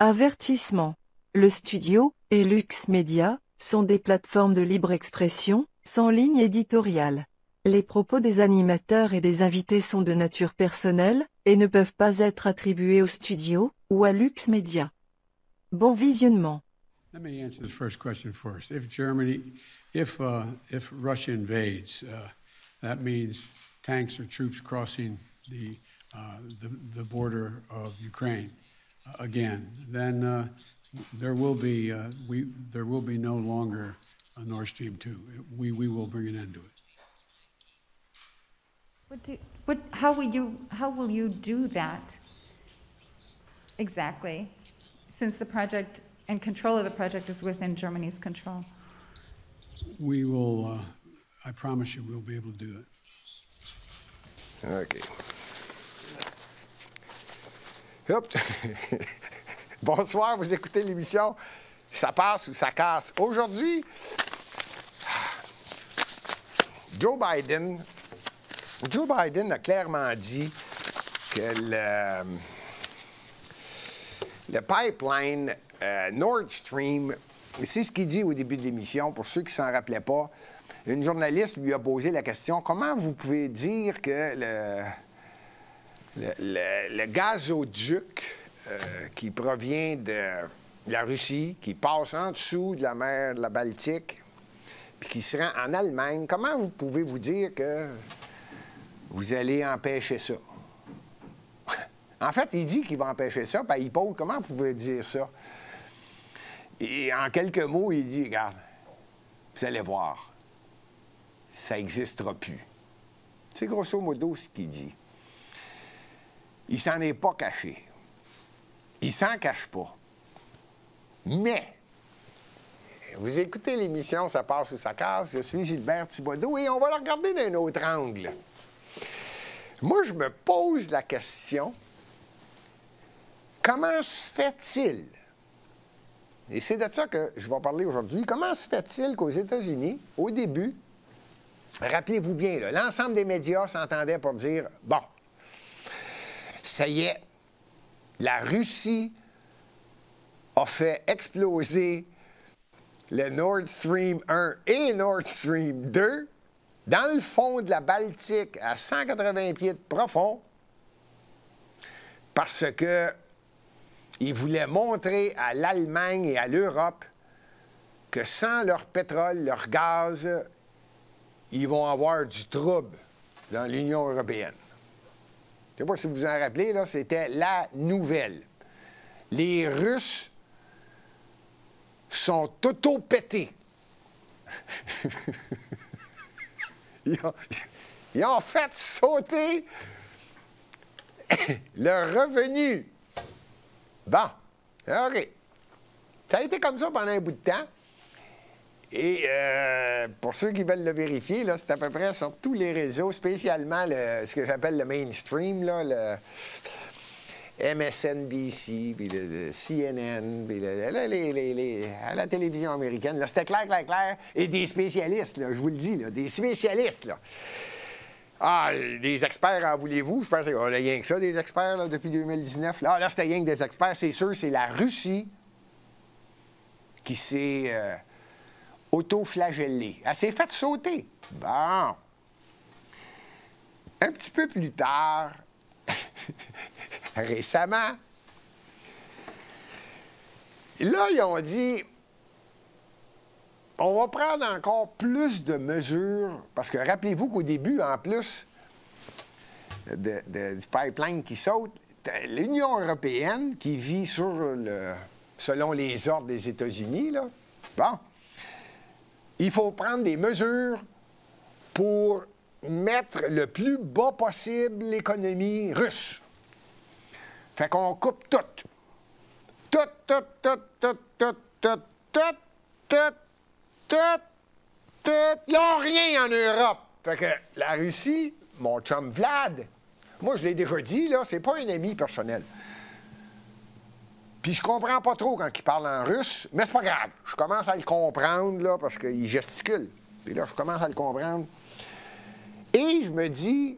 Avertissement. Le studio et Lux Media sont des plateformes de libre expression, sans ligne éditoriale. Les propos des animateurs et des invités sont de nature personnelle, et ne peuvent pas être attribués au studio, ou à Lux Media. Bon visionnement. Let me answer the first question first. If Russia invades, that means tanks or troops crossing the border of Ukraine again. Then there will be no longer a Nord Stream 2. We will bring an end to it. How will you do that exactly, since the project and control of the project is within Germany's control? We will, I promise you, we'll be able to do it. OK. Hop. Bonsoir, vous écoutez l'émission Ça passe ou ça casse. Aujourd'hui, Joe Biden a clairement dit que le pipeline Nord Stream, c'est ce qu'il dit au début de l'émission, pour ceux qui ne s'en rappelaient pas. Une journaliste lui a posé la question, comment vous pouvez dire que le gazoduc qui provient de la Russie, qui passe en dessous de la mer de la Baltique, puis qui se rend en Allemagne, comment vous pouvez vous dire que vous allez empêcher ça? En fait, il dit qu'il va empêcher ça, puis il pose, comment vous pouvez dire ça? Et en quelques mots, il dit, regarde, vous allez voir, ça n'existera plus. C'est grosso modo ce qu'il dit. Il s'en est pas caché. Il s'en cache pas. Mais, vous écoutez l'émission Ça passe ou ça casse, je suis Gilbert Thibodeau et on va la regarder d'un autre angle. Moi, je me pose la question, comment se fait-il, et c'est de ça que je vais parler aujourd'hui, comment se fait-il qu'aux États-Unis, au début, rappelez-vous bien, l'ensemble des médias s'entendait pour dire, bon, ça y est, la Russie a fait exploser le Nord Stream 1 et Nord Stream 2 dans le fond de la Baltique à 180 pieds de profond parce que ils voulaient montrer à l'Allemagne et à l'Europe que sans leur pétrole, leur gaz, ils vont avoir du trouble dans l'Union européenne. Je ne sais pas si vous vous en rappelez, là, c'était la nouvelle. Les Russes sont auto-pétés. Ils ont fait sauter leur revenu. Bon, OK. Ça a été comme ça pendant un bout de temps. Et pour ceux qui veulent le vérifier, là, c'est à peu près sur tous les réseaux, spécialement ce que j'appelle le mainstream, là, le MSNBC, puis le CNN, puis à la télévision américaine. Là, c'était clair, et des spécialistes, là, je vous le dis, là, des spécialistes. Là. Ah, des experts, en voulez-vous? Je pense qu'il y a rien que ça, des experts, là, depuis 2019. Là, c'était rien que des experts, c'est sûr, c'est la Russie qui s'est auto-flagellée. Elle s'est faite sauter. Bon. Un petit peu plus tard, récemment, là, ils ont dit, on va prendre encore plus de mesures, parce que rappelez-vous qu'au début, en plus du pipeline qui saute, l'Union européenne, qui vit selon les ordres des États-Unis, là, bon, il faut prendre des mesures pour mettre le plus bas possible l'économie russe. Fait qu'on coupe tout. Tout. Ils n'ont rien en Europe. Fait que la Russie, mon chum Vlad, moi je l'ai déjà dit, là, c'est pas un ami personnel. Puis je comprends pas trop quand il parle en russe, mais c'est pas grave. Je commence à le comprendre, là, parce qu'il gesticule. Puis là, je commence à le comprendre. Et je me dis,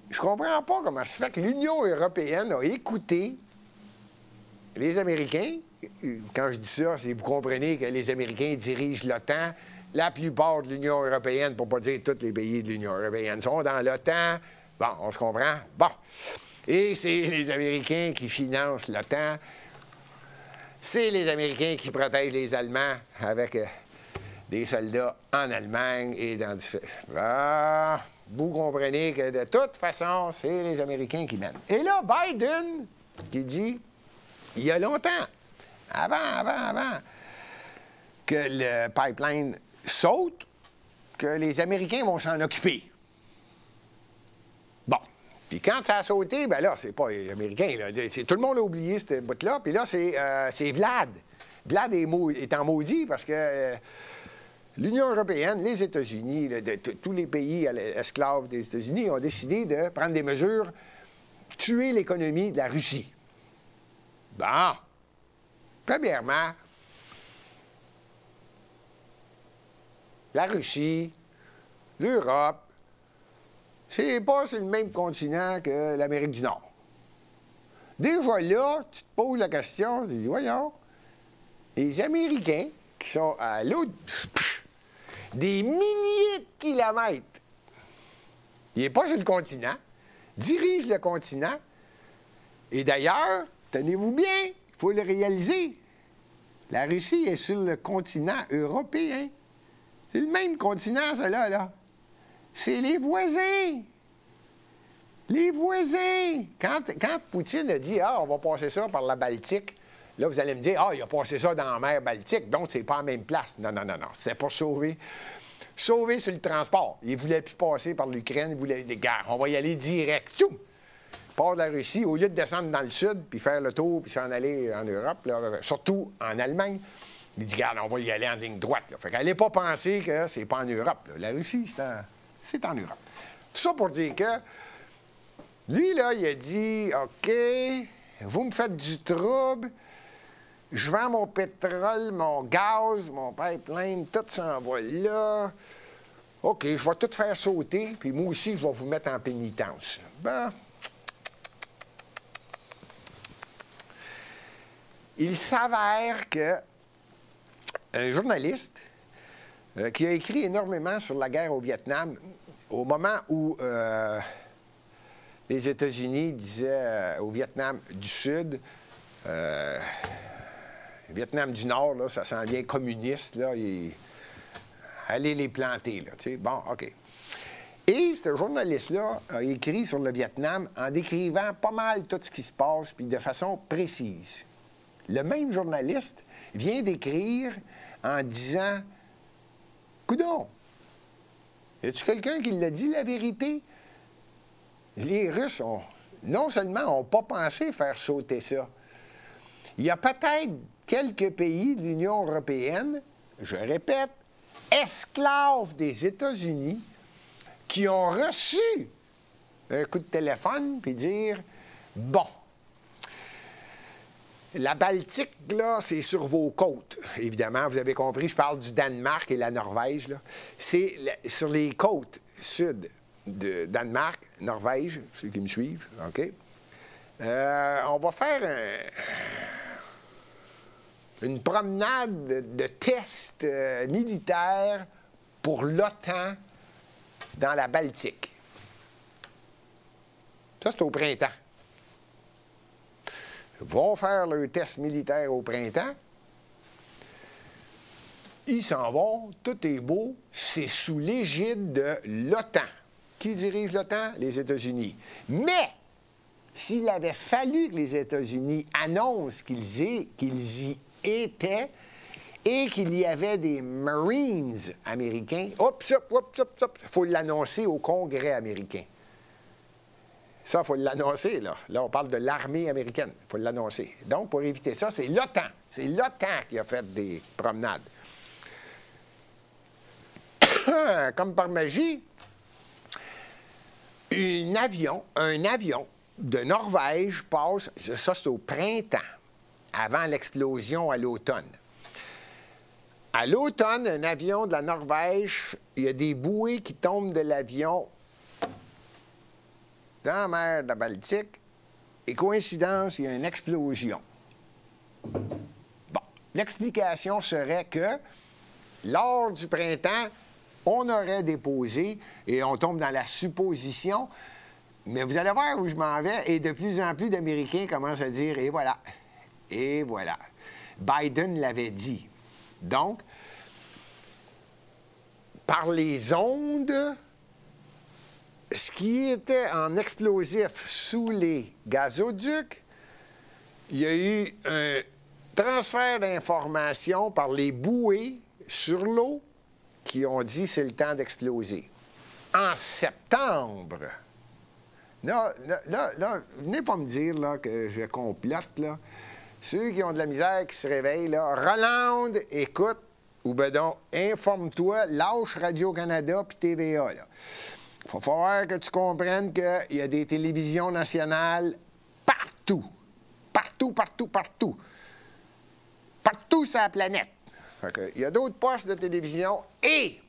je comprends pas comment ça se fait que l'Union européenne a écouté les Américains, quand je dis ça, c'est vous comprenez que les Américains dirigent l'OTAN. La plupart de l'Union européenne, pour ne pas dire tous les pays de l'Union européenne, sont dans l'OTAN. Bon, on se comprend? Bon. Et c'est les Américains qui financent l'OTAN. C'est les Américains qui protègent les Allemands avec des soldats en Allemagne et dans différents... Ah, vous comprenez que de toute façon, c'est les Américains qui mènent. Et là, Biden, qui dit, il y a longtemps, avant que le pipeline saute, que les Américains vont s'en occuper. Bon. Puis quand ça a sauté, ben là, c'est pas les Américains, là. Tout le monde a oublié cette bout-là. Puis là, c'est Vlad. Vlad est en maudit parce que l'Union européenne, les États-Unis, tous les pays esclaves des États-Unis ont décidé de prendre des mesures, tuer l'économie de la Russie. Bon. Premièrement, la Russie, l'Europe, c'est pas sur le même continent que l'Amérique du Nord. Déjà là, tu te poses la question, tu te dis, voyons, les Américains qui sont à l'autre, des milliers de kilomètres, il n'est pas sur le continent, dirigent le continent, et d'ailleurs, tenez-vous bien, il faut le réaliser, la Russie est sur le continent européen. C'est le même continent, ça, là. C'est les voisins. Les voisins. Quand Poutine a dit, on va passer ça par la Baltique, là, vous allez me dire, il a passé ça dans la mer Baltique, donc c'est pas en même place. Non. C'est pour sauver sur le transport. Il ne voulait plus passer par l'Ukraine, il voulait des guerres. On va y aller direct. Tchou! Il part de la Russie, au lieu de descendre dans le sud, puis faire le tour, puis s'en aller en Europe, là, surtout en Allemagne. Il dit, regarde, on va y aller en ligne droite. Là. Fait qu'elle n'allait pas penser que c'est pas en Europe. Là. La Russie, c'est en Europe. Tout ça pour dire que lui, là, il a dit, OK, vous me faites du trouble, je vends mon pétrole, mon gaz, mon pipeline, tout s'en va là. OK, je vais tout faire sauter, puis moi aussi, je vais vous mettre en pénitence. Ben, il s'avère que un journaliste qui a écrit énormément sur la guerre au Vietnam, au moment où les États-Unis disaient au Vietnam du Sud, le Vietnam du Nord, là, ça s'en vient communiste, là, allez les planter, là, tu sais. Bon, OK. Et ce journaliste-là a écrit sur le Vietnam en décrivant pas mal tout ce qui se passe, puis de façon précise. Le même journaliste vient d'écrire en disant, coudonc, y a-tu quelqu'un qui l'a dit, la vérité? Les Russes, non seulement n'ont pas pensé faire sauter ça, il y a peut-être quelques pays de l'Union européenne, je répète, esclaves des États-Unis, qui ont reçu un coup de téléphone puis dire, bon, la Baltique, là, c'est sur vos côtes. Évidemment, vous avez compris, je parle du Danemark et la Norvège, là. C'est sur les côtes sud de Danemark, Norvège, ceux qui me suivent, OK? On va faire une promenade de tests militaires pour l'OTAN dans la Baltique. Ça, c'est au printemps. Ils vont faire leur test militaire au printemps. Ils s'en vont, tout est beau, c'est sous l'égide de l'OTAN. Qui dirige l'OTAN? Les États-Unis. Mais, s'il avait fallu que les États-Unis annoncent qu'ils y étaient et qu'il y avait des Marines américains, il faut l'annoncer au Congrès américain. Ça, il faut l'annoncer, là. Là, on parle de l'armée américaine. Il faut l'annoncer. Donc, pour éviter ça, c'est l'OTAN. C'est l'OTAN qui a fait des promenades. Comme par magie, un avion de Norvège passe, ça c'est au printemps, avant l'explosion à l'automne. À l'automne, un avion de la Norvège, il y a des bouées qui tombent de l'avion dans la mer de la Baltique, et coïncidence, il y a une explosion. Bon, l'explication serait que lors du printemps, on aurait déposé, et on tombe dans la supposition, mais vous allez voir où je m'en vais, et de plus en plus d'Américains commencent à dire, et voilà, et voilà. Biden l'avait dit. Donc, par les ondes, ce qui était en explosif sous les gazoducs, il y a eu un transfert d'informations par les bouées sur l'eau qui ont dit c'est le temps d'exploser. En septembre, là, venez pas me dire là, que je complote, là. Ceux qui ont de la misère, qui se réveillent, là, Rolande, écoute, ou ben donc, informe-toi, lâche Radio-Canada puis TVA, là. Il va falloir que tu comprennes qu'il y a des télévisions nationales partout. Partout, partout, partout. Partout sur la planète. Il y a d'autres postes de télévision et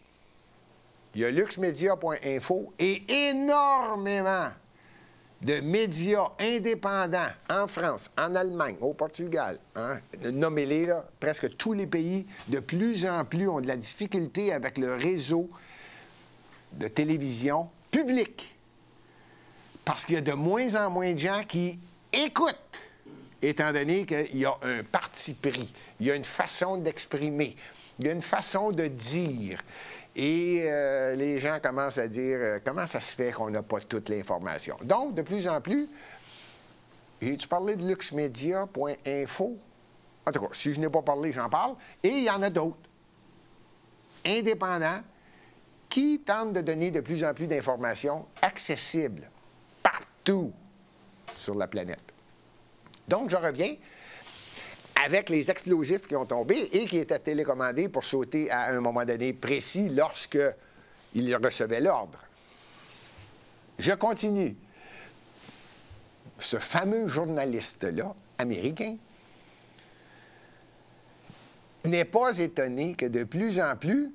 il y a luxmedia.info et énormément de médias indépendants en France, en Allemagne, au Portugal, hein, nommez-les, là, presque tous les pays, de plus en plus ont de la difficulté avec le réseau de télévision publique. Parce qu'il y a de moins en moins de gens qui écoutent, étant donné qu'il y a un parti pris, il y a une façon d'exprimer, il y a une façon de dire. Et les gens commencent à dire comment ça se fait qu'on n'a pas toute l'information. Donc, de plus en plus, j'ai-tu parlé de luxmedia.info? En tout cas, si je n'ai pas parlé, j'en parle. Et il y en a d'autres, indépendants, qui tentent de donner de plus en plus d'informations accessibles partout sur la planète. Donc, je reviens avec les explosifs qui ont tombé et qui étaient télécommandés pour sauter à un moment donné précis lorsqu'ils recevaient l'ordre. Je continue. Ce fameux journaliste-là, américain, n'est pas étonné que de plus en plus,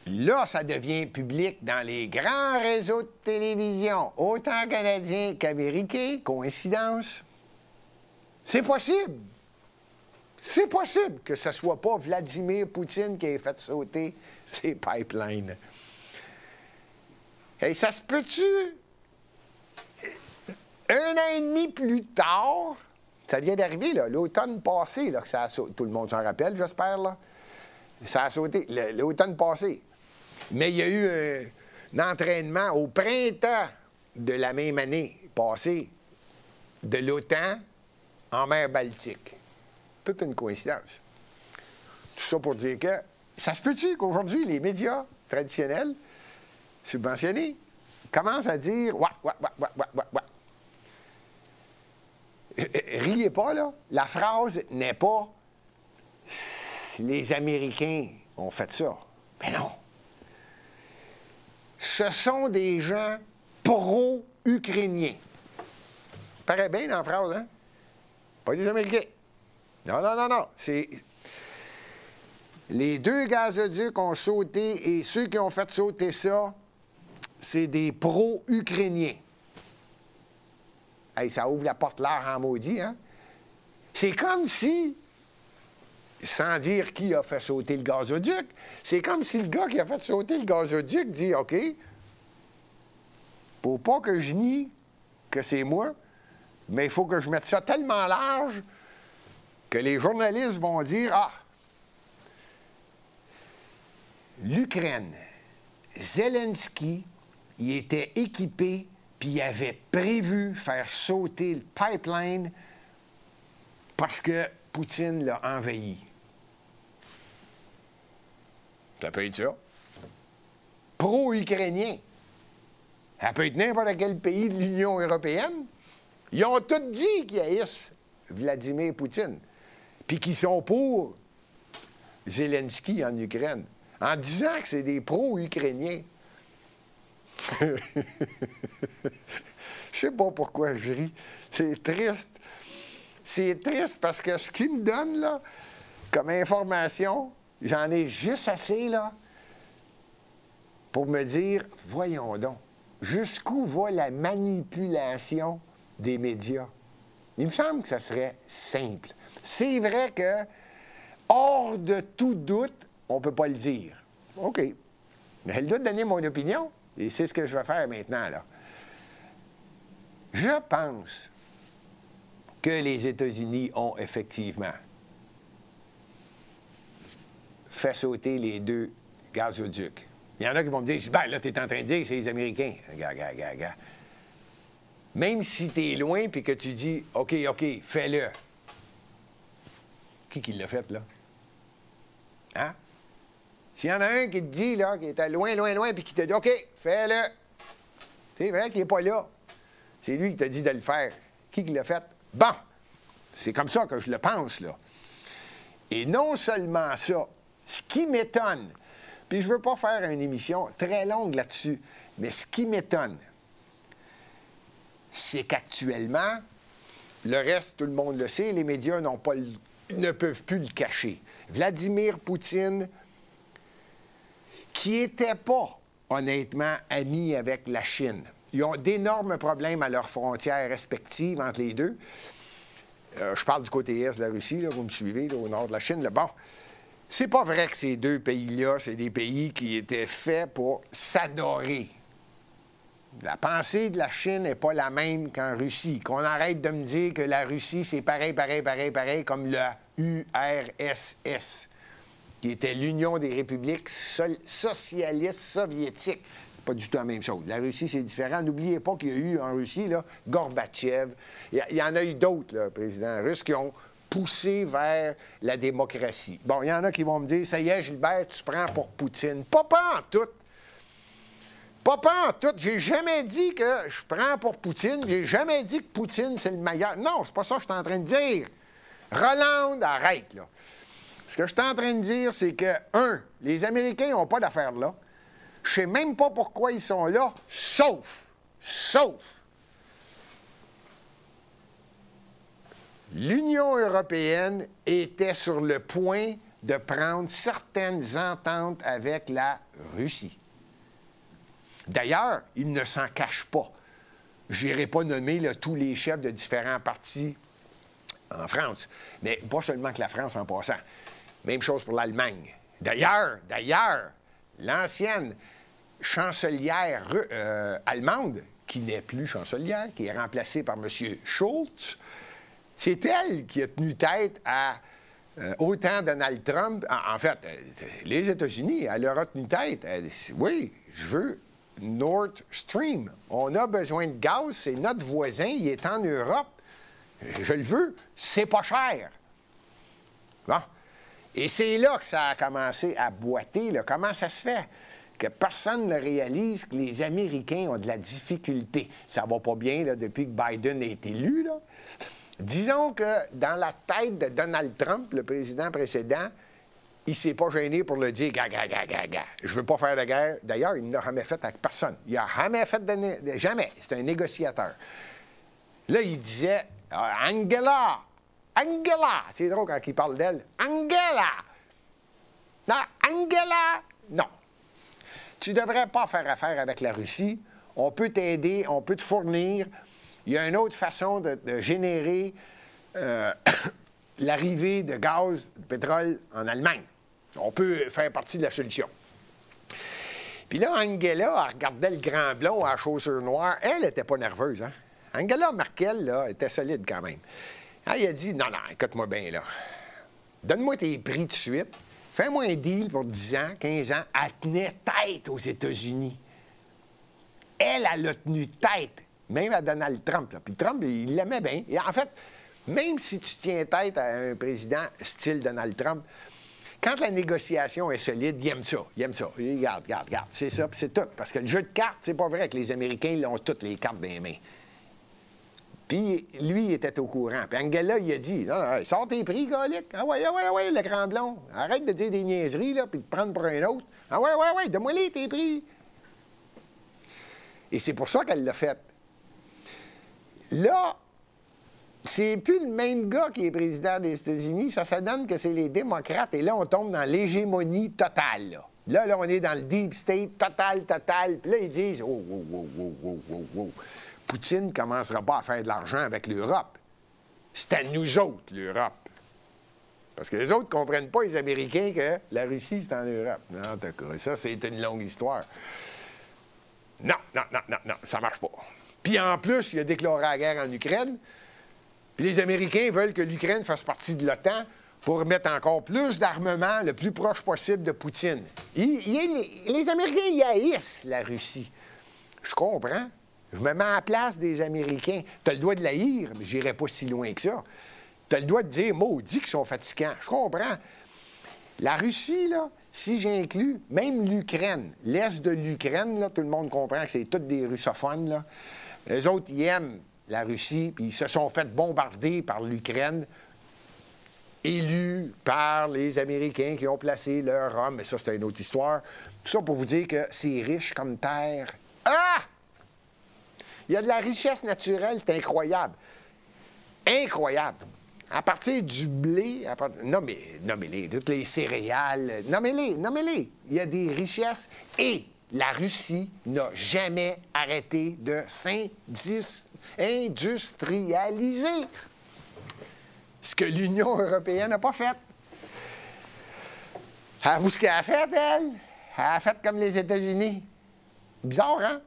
là, ça devient public dans les grands réseaux de télévision, autant canadiens qu'américains. Coïncidence? C'est possible. C'est possible que ce ne soit pas Vladimir Poutine qui ait fait sauter ces pipelines. Et ça se peut-tu? Un an et demi plus tard, ça vient d'arriver, là, l'automne passé, là, que ça a sauté. Tout le monde s'en rappelle, j'espère, là. Ça a sauté l'automne passé. Mais il y a eu un entraînement au printemps de la même année passée de l'OTAN en mer Baltique. Toute une coïncidence. Tout ça pour dire que ça se peut-tu qu'aujourd'hui, les médias traditionnels, subventionnés, commencent à dire « ouais. Riez pas, là. La phrase n'est pas « les Américains ont fait ça ». Mais non. Ce sont des gens pro-ukrainiens. Paraît bien dans la phrase, hein? Pas des Américains. Non. C'est... Les deux gazoducs ont sauté et ceux qui ont fait sauter ça, c'est des pro-ukrainiens. Hey, ça ouvre la porte large en maudit, hein? C'est comme si, sans dire qui a fait sauter le gazoduc, c'est comme si le gars qui a fait sauter le gazoduc dit « OK, faut pas que je nie que c'est moi, mais il faut que je mette ça tellement large que les journalistes vont dire « Ah, l'Ukraine, Zelensky, il était équipé puis il avait prévu faire sauter le pipeline parce que Poutine l'a envahi. » Ça peut être ça. Pro-ukrainien. Ça peut être n'importe quel pays de l'Union européenne. Ils ont tous dit qu'ils haïssent Vladimir Poutine, puis qu'ils sont pour Zelensky en Ukraine, en disant que c'est des pro-ukrainiens. Je sais pas pourquoi je ris. C'est triste. C'est triste parce que ce qu'ils me donnent, là, comme information, j'en ai juste assez, là, pour me dire, voyons donc, jusqu'où va la manipulation des médias? Il me semble que ça serait simple. C'est vrai que, hors de tout doute, on ne peut pas le dire. OK. Mais elle doit donner mon opinion, et c'est ce que je vais faire maintenant, là. Je pense que les États-Unis ont effectivement fait sauter les 2 gazoducs. Il y en a qui vont me dire, ben là, tu es en train de dire que c'est les Américains. Gars. Même si tu es loin et que tu dis, OK, fais-le. Qui l'a fait, là? Hein? S'il y en a un qui te dit, là, qui était loin, puis qui te dit, OK, fais-le. C'est vrai qu'il n'est pas là. C'est lui qui t'a dit de le faire. Qui l'a fait? Bon, c'est comme ça que je le pense, là. Et non seulement ça, ce qui m'étonne, puis je ne veux pas faire une émission très longue là-dessus, mais ce qui m'étonne, c'est qu'actuellement, le reste, tout le monde le sait, les médias ne peuvent plus le cacher. Vladimir Poutine, qui n'était pas, honnêtement, ami avec la Chine. Ils ont d'énormes problèmes à leurs frontières respectives entre les deux. Je parle du côté est de la Russie, là, vous me suivez, là, au nord de la Chine. Là. Bon, c'est pas vrai que ces 2 pays-là, c'est des pays qui étaient faits pour s'adorer. La pensée de la Chine n'est pas la même qu'en Russie. Qu'on arrête de me dire que la Russie, c'est pareil, comme la URSS, qui était l'Union des républiques socialistes soviétiques. Pas du tout la même chose. La Russie, c'est différent. N'oubliez pas qu'il y a eu en Russie, là, Gorbatchev. Il y en a eu d'autres, là, présidents russes, qui ont poussé vers la démocratie. Bon, il y en a qui vont me dire, ça y est, Gilbert, tu prends pour Poutine. Pas en tout. Pas en tout. J'ai jamais dit que je prends pour Poutine. J'ai jamais dit que Poutine, c'est le meilleur. Non, c'est pas ça que je suis en train de dire. Roland, arrête, là. Ce que je suis en train de dire, c'est que, les Américains n'ont pas d'affaires là. Je ne sais même pas pourquoi ils sont là, sauf, l'Union européenne était sur le point de prendre certaines ententes avec la Russie. D'ailleurs, ils ne s'en cachent pas. Je n'irai pas nommer là, tous les chefs de différents partis en France, mais pas seulement que la France en passant. Même chose pour l'Allemagne. D'ailleurs, l'ancienne chancelière allemande, qui n'est plus chancelière, qui est remplacée par M. Schultz, c'est elle qui a tenu tête à autant Donald Trump. En fait, les États-Unis, elle leur a tenu tête. Elle dit, oui, je veux Nord Stream. On a besoin de gaz, c'est notre voisin, il est en Europe. Je le veux, c'est pas cher. Bon. Et c'est là que ça a commencé à boiter. Là. Comment ça se fait que personne ne réalise que les Américains ont de la difficulté? Ça va pas bien là, depuis que Biden est élu. Là. Disons que dans la tête de Donald Trump, le président précédent, il ne s'est pas gêné pour le dire « je veux pas faire de guerre ». D'ailleurs, il n'a jamais fait avec personne. Il n'a jamais fait de... Jamais. C'est un négociateur. Là, il disait « Angela ». C'est drôle quand il parle d'elle. Angela! Non, Angela! Non. Tu ne devrais pas faire affaire avec la Russie. On peut t'aider, on peut te fournir. Il y a une autre façon de générer l'arrivée de gaz, de pétrole en Allemagne. On peut faire partie de la solution. Puis là, Angela, elle regardait le grand blond à chaussures noires. Elle n'était pas nerveuse, hein? Angela Merkel, là, était solide quand même. Elle a dit, non, écoute-moi bien, là. Donne-moi tes prix tout de suite. Fais-moi un deal pour 10 ans, 15 ans. Elle tenait tête aux États-Unis. Elle a tenu tête, même à Donald Trump. Là. Puis Trump, il l'aimait bien. Et en fait, même si tu tiens tête à un président style Donald Trump, quand la négociation est solide, il aime ça. Regarde. C'est ça, puis c'est tout. Parce que le jeu de cartes, c'est pas vrai que les Américains ils ont toutes les cartes dans les mains. Puis, lui, il était au courant. Puis Angela, il a dit, « Sors tes prix, Golic. Ah ouais, le grand blond. Arrête de dire des niaiseries, là, puis de prendre pour un autre. Ah ouais, donne-moi-les, tes prix. » Et c'est pour ça qu'elle l'a fait. Là, c'est plus le même gars qui est président des États-Unis. Ça donne que c'est les démocrates. Et là, on tombe dans l'hégémonie totale, là. Là, on est dans le deep state total. Puis là, ils disent, wow. Poutine ne commencera pas à faire de l'argent avec l'Europe. c'est à nous autres, l'Europe. Parce que les autres ne comprennent pas, les Américains, que la Russie, c'est en Europe. Non, en tout cas, ça, c'est une longue histoire. Non, ça marche pas. Puis en plus, il a déclaré la guerre en Ukraine. Puis les Américains veulent que l'Ukraine fasse partie de l'OTAN pour mettre encore plus d'armement le plus proche possible de Poutine. Les Américains, ils haïssent la Russie. Je comprends. Je me mets à la place des Américains. Tu as le droit de l'haïr, mais je n'irai pas si loin que ça. Tu as le droit de dire, maudit qu'ils sont fatigants. Je comprends. La Russie, là, si j'inclus même l'Ukraine, l'Est de l'Ukraine, là, tout le monde comprend que c'est tous des russophones, là. Les autres, ils aiment la Russie, puis ils se sont fait bombarder par l'Ukraine, élus par les Américains qui ont placé leur homme. Mais ça, c'est une autre histoire. Tout ça pour vous dire que c'est riche comme terre. Ah! Il y a de la richesse naturelle, c'est incroyable. Incroyable. À partir du blé, nommez-les, toutes les céréales, nommez-les. Il y a des richesses et la Russie n'a jamais arrêté de s'industrialiser. Ce que l'Union européenne n'a pas fait. Avez-vous ce qu'elle a fait, elle? Elle a fait comme les États-Unis. Bizarre, hein?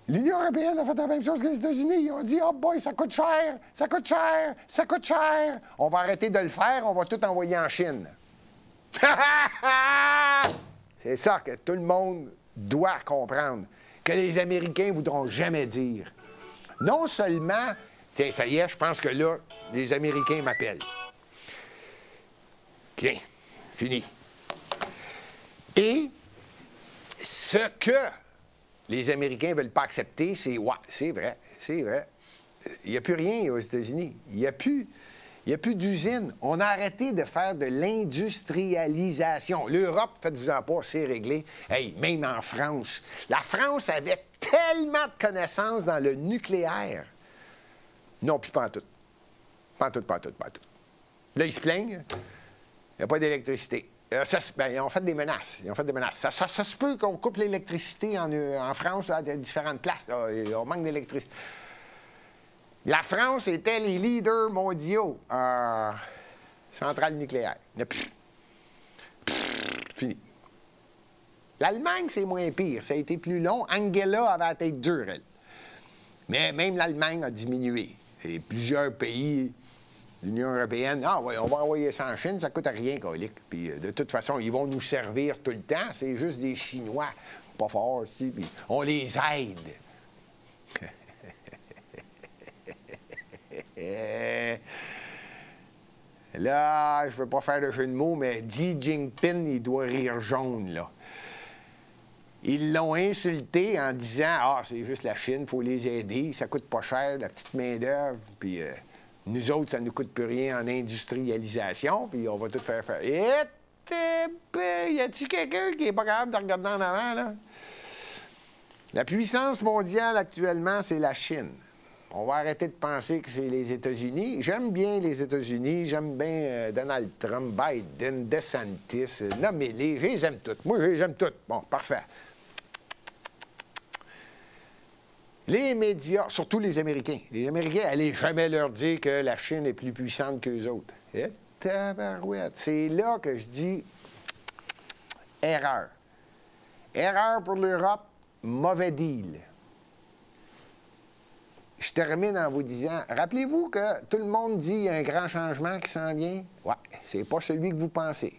L'Union européenne a fait la même chose que les États-Unis. Ils ont dit, oh boy, ça coûte cher, ça coûte cher, ça coûte cher. On va arrêter de le faire, on va tout envoyer en Chine. C'est ça que tout le monde doit comprendre, que les Américains ne voudront jamais dire. Non seulement, tiens, ça y est, je pense que là, les Américains m'appellent. OK, fini. Et ce que les Américains ne veulent pas accepter, c'est, ouais, c'est vrai. Il n'y a plus rien aux États-Unis. Il n'y a plus d'usines. On a arrêté de faire de l'industrialisation. L'Europe, faites-vous-en pas, c'est réglé. Hey, même en France. La France avait tellement de connaissances dans le nucléaire. Non, plus pas en tout. Pas en tout. Là, ils se plaignent. Il n'y a pas d'électricité. Ils ont fait des menaces. Ça se peut qu'on coupe l'électricité en France, là, à différentes places. Là. On manque d'électricité. La France était les leaders mondiaux en centrale nucléaire. Il n'y a plus. Fini. L'Allemagne, c'est moins pire. Ça a été plus long. Angela avait la tête dure, elle. Mais même l'Allemagne a diminué. Et plusieurs pays, l'Union européenne, ah oui, on va envoyer ça en Chine, ça ne coûte rien, colique. Puis de toute façon, ils vont nous servir tout le temps. C'est juste des Chinois, pas forts aussi. Puis on les aide. Là, je ne veux pas faire de jeu de mots, mais Xi Jinping, il doit rire jaune, là. Ils l'ont insulté en disant « Ah, c'est juste la Chine, il faut les aider, ça coûte pas cher, la petite main-d'œuvre, puis nous autres, ça ne nous coûte plus rien en industrialisation, puis on va tout faire faire. » Et y a-t-il quelqu'un qui n'est pas capable de regarder en avant, là? La puissance mondiale actuellement, c'est la Chine. On va arrêter de penser que c'est les États-Unis. J'aime bien les États-Unis, j'aime bien Donald Trump, Biden, DeSantis, nommez-les, je les aime toutes. Moi, je les aime toutes. Bon, parfait. Les médias, surtout les Américains. Les Américains, allez jamais leur dire que la Chine est plus puissante qu'eux autres. Et tabarouette. C'est là que je dis erreur. Erreur pour l'Europe, mauvais deal. Je termine en vous disant, rappelez-vous que tout le monde dit qu'il y a un grand changement qui s'en vient. Ouais, c'est pas celui que vous pensez.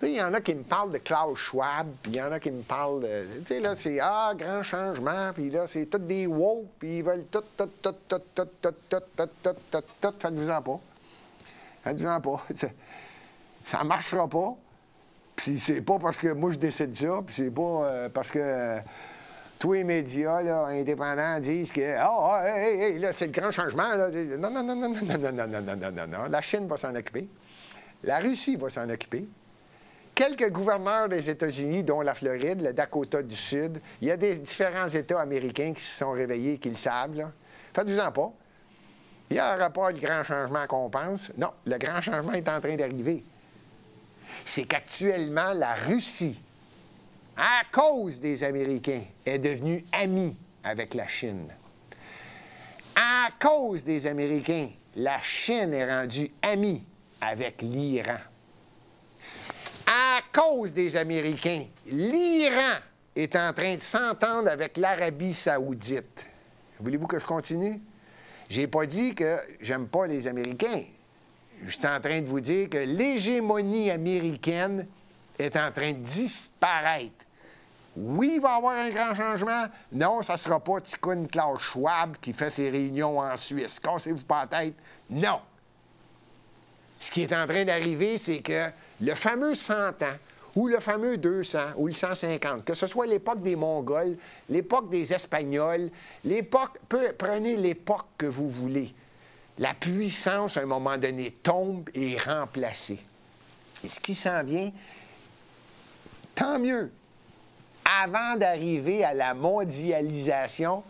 Tu sais, il y en a qui me parlent de Klaus Schwab, puis il y en a qui me parlent de... Tu sais, là, c'est, grand changement, puis là, c'est tous des woke, puis ils veulent tout. Faites-vous-en pas. Faites-vous-en pas. Ça marchera pas. Puis c'est pas parce que moi, je décide ça, puis c'est pas parce que... tous les médias là, indépendants disent que là, c'est le grand changement. Là. Non. La Chine va s'en occuper. La Russie va s'en occuper. Quelques gouverneurs des États-Unis, dont la Floride, le Dakota du Sud, il y a des différents États américains qui se sont réveillés et qui le savent. Là. Faites-vous-en pas. Il n'y aura pas le grand changement qu'on pense. Non, le grand changement est en train d'arriver. C'est qu'actuellement, la Russie, à cause des Américains, est devenue amie avec la Chine. À cause des Américains, la Chine est rendue amie avec l'Iran. À cause des Américains, l'Iran est en train de s'entendre avec l'Arabie saoudite. Voulez-vous que je continue? J'ai pas dit que j'aime pas les Américains. Je suis en train de vous dire que l'hégémonie américaine est en train de disparaître. Oui, il va y avoir un grand changement. Non, ça ne sera pas Tikkun Klaus Schwab qui fait ses réunions en Suisse. Cassez-vous pas la tête. Non. Ce qui est en train d'arriver, c'est que le fameux 100 ans, ou le fameux 200, ou le 150, que ce soit l'époque des Mongols, l'époque des Espagnols, prenez l'époque que vous voulez. La puissance, à un moment donné, tombe et est remplacée. Et ce qui s'en vient, tant mieux. Avant d'arriver à la mondialisation,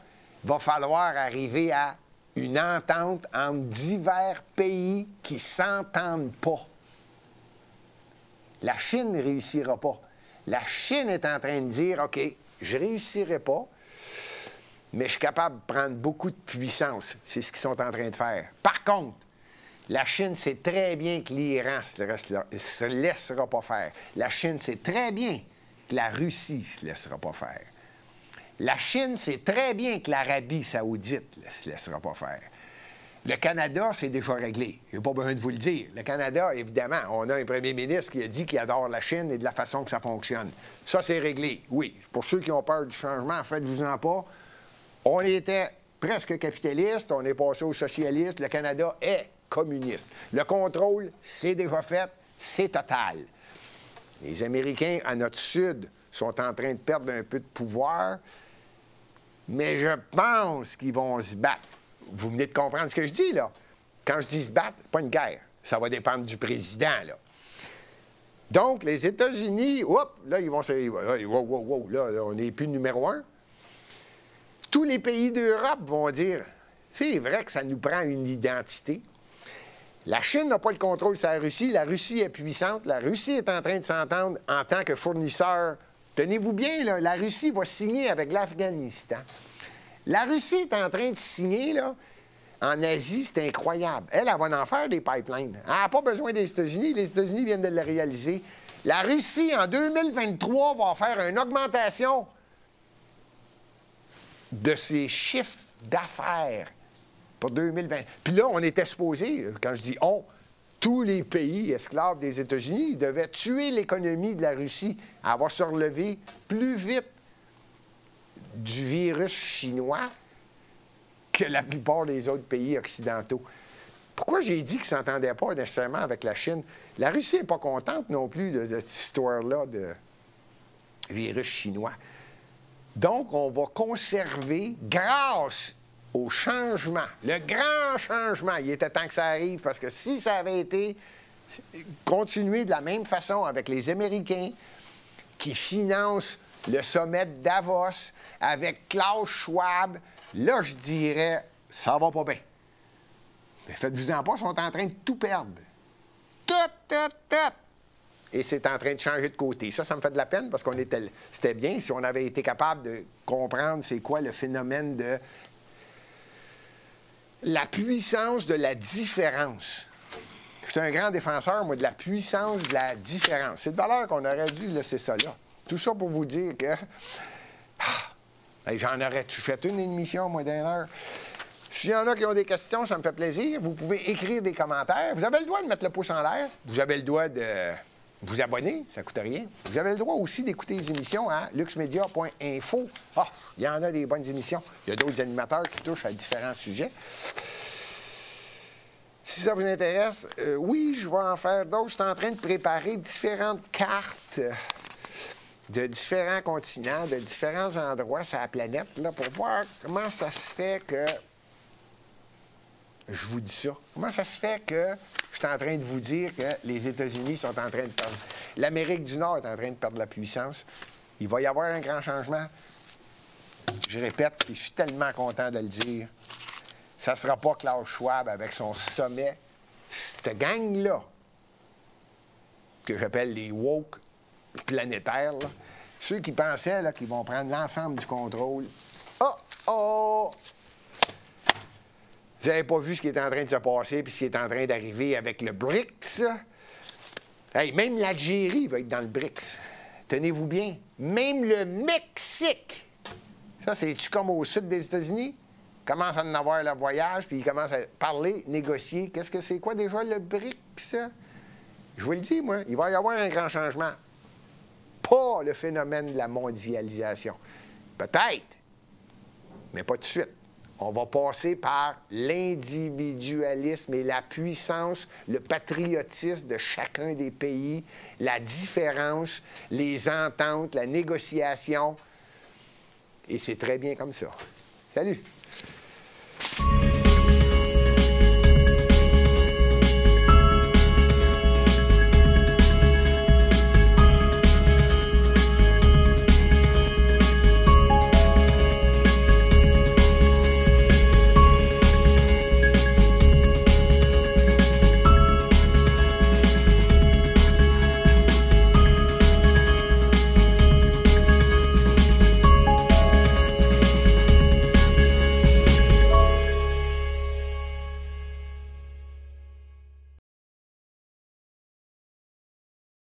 il va falloir arriver à une entente entre divers pays qui ne s'entendent pas. La Chine ne réussira pas. La Chine est en train de dire, OK, je ne réussirai pas, mais je suis capable de prendre beaucoup de puissance. C'est ce qu'ils sont en train de faire. Par contre, la Chine sait très bien que l'Iran ne se laissera pas faire. La Chine sait très bien que la Russie ne se laissera pas faire. La Chine sait très bien que l'Arabie saoudite ne se laissera pas faire. Le Canada, c'est déjà réglé. Je n'ai pas besoin de vous le dire. Le Canada, évidemment, on a un premier ministre qui a dit qu'il adore la Chine et de la façon que ça fonctionne. Ça, c'est réglé, oui. Pour ceux qui ont peur du changement, faites-vous-en pas. On était presque capitaliste, on est passé au socialiste. Le Canada est communiste. Le contrôle, c'est déjà fait, c'est total. Les Américains, à notre sud, sont en train de perdre un peu de pouvoir, mais je pense qu'ils vont se battre. Vous venez de comprendre ce que je dis, là. Quand je dis se battre, pas une guerre. Ça va dépendre du président, là. Donc, les États-Unis, là, ils vont se... Là, on n'est plus numéro 1. Tous les pays d'Europe vont dire, c'est vrai que ça nous prend une identité. La Chine n'a pas le contrôle sur la Russie. La Russie est puissante. La Russie est en train de s'entendre en tant que fournisseur. Tenez-vous bien, là, la Russie va signer avec l'Afghanistan. La Russie est en train de signer, là, en Asie, c'est incroyable. Elle va en faire des pipelines. Elle n'a pas besoin des États-Unis. Les États-Unis viennent de le réaliser. La Russie, en 2023, va faire une augmentation de ses chiffres d'affaires pour 2020. Puis là, on était supposé, quand je dis on, tous les pays esclaves des États-Unis devaient tuer l'économie de la Russie. Elle va se relever plus vite du virus chinois que la plupart des autres pays occidentaux. Pourquoi j'ai dit qu'ils ne s'entendaient pas nécessairement avec la Chine? La Russie n'est pas contente non plus de cette histoire-là de virus chinois. Donc, on va conserver, grâce au changement, le grand changement, il était temps que ça arrive, parce que si ça avait été continué de la même façon avec les Américains qui financent le sommet de Davos, avec Klaus Schwab, là, je dirais, ça va pas bien. Mais faites-vous-en pas, ils sont en train de tout perdre. Tout. Et c'est en train de changer de côté. Ça me fait de la peine parce qu'on c'était bien si on avait été capable de comprendre c'est quoi le phénomène de la puissance de la différence. Je suis un grand défenseur, moi, de la puissance de la différence. C'est de valeur qu'on aurait dû laisser ça là. Tout ça pour vous dire que j'en aurais-tu fait une émission, moi, d'une heure? S'il y en a qui ont des questions, ça me fait plaisir. Vous pouvez écrire des commentaires. Vous avez le droit de mettre le pouce en l'air. Vous avez le droit de vous abonner, ça ne coûte rien. Vous avez le droit aussi d'écouter les émissions à luxmedia.info. Il y en a des bonnes émissions. Il y a d'autres animateurs qui touchent à différents sujets. Si ça vous intéresse, oui, je vais en faire d'autres. Je suis en train de préparer différentes cartes de différents continents, de différents endroits sur la planète, là, pour voir comment ça se fait que... Je vous dis ça. Comment ça se fait que je suis en train de vous dire que les États-Unis sont en train de perdre... L'Amérique du Nord est en train de perdre la puissance. Il va y avoir un grand changement. Je répète, et je suis tellement content de le dire. Ça ne sera pas Klaus Schwab avec son sommet. Cette gang-là, que j'appelle les woke planétaires, là, ceux qui pensaient là, qu'ils vont prendre l'ensemble du contrôle. Vous n'avez pas vu ce qui est en train de se passer puis ce qui est en train d'arriver avec le BRICS? Hey, même l'Algérie va être dans le BRICS. Tenez-vous bien. Même le Mexique. Ça, c'est-tu comme au sud des États-Unis? Ils commencent à en avoir le voyage, puis ils commencent à parler, négocier. Qu'est-ce que c'est quoi déjà le BRICS? Je vous le dis, moi, il va y avoir un grand changement. Pas le phénomène de la mondialisation. Peut-être, mais pas tout de suite. On va passer par l'individualisme et la puissance, le patriotisme de chacun des pays, la différence, les ententes, la négociation. Et c'est très bien comme ça. Salut!